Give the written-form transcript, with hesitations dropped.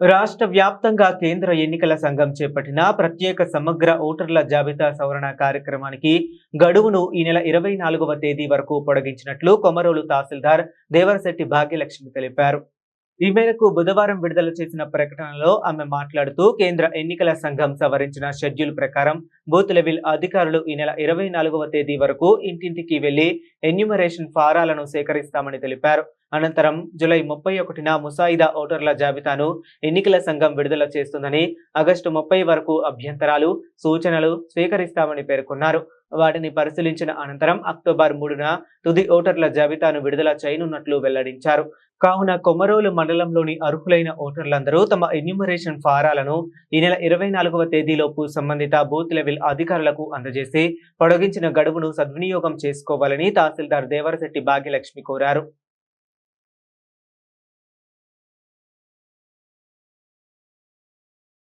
రాష్ట్ర వ్యాప్తంగా కేంద్ర ఎన్నికల సంఘం చేపట్టిన ప్రత్యేక సమగ్ర ఓటర్ల జాబితా సవరణ కార్యక్రమానికి గడువును ఈ నెల 24వ తేదీ వరకు పొడిగించినట్లు కొమరోలు తహసీల్దార్ దేవరశెట్టి భాగ్యలక్ష్మి తెలిపారు. ఈ మేరకు బుధవారం విడుదల చేసిన ప్రకటనలో ఆమె మాట్లాడుతూ కేంద్ర ఎన్నికల సంఘం సవరించిన షెడ్యూల్ ప్రకారం బూత్ లెవెల్ అధికారులు ఈ నెల 24వ తేదీ వరకు ఇంటింటికి వెళ్లి ఎన్యూమరేషన్ ఫారాలను సేకరిస్తామని తెలిపారు. అనంతరం జూలై 31న ముసాయిదా ఓటర్ల జాబితాను ఎన్నికల సంఘం విడుదల చేస్తుందని, ఆగస్టు 30 వరకు అభ్యంతరాలు, సూచనలు స్వీకరిస్తామని పేర్కొన్నారు. వాటిని పరిశీలించిన అనంతరం అక్టోబర్ 3న తుది ఓటర్ల జాబితాను విడుదల చేయనున్నట్లు వెల్లడించారు. కావున కొమరోలు మండలంలోని అర్హులైన ఓటర్లందరూ తమ ఎన్యూమరేషన్ ఫారాలను ఈ నెల 24వ తేదీలోపు సంబంధిత బూత్ లెవెల్ అధికారులకు అందజేసి పొడిగించిన గడువును సద్వినియోగం చేసుకోవాలని తహసీల్దార్ దేవరశెట్టి భాగ్యలక్ష్మి కోరారు.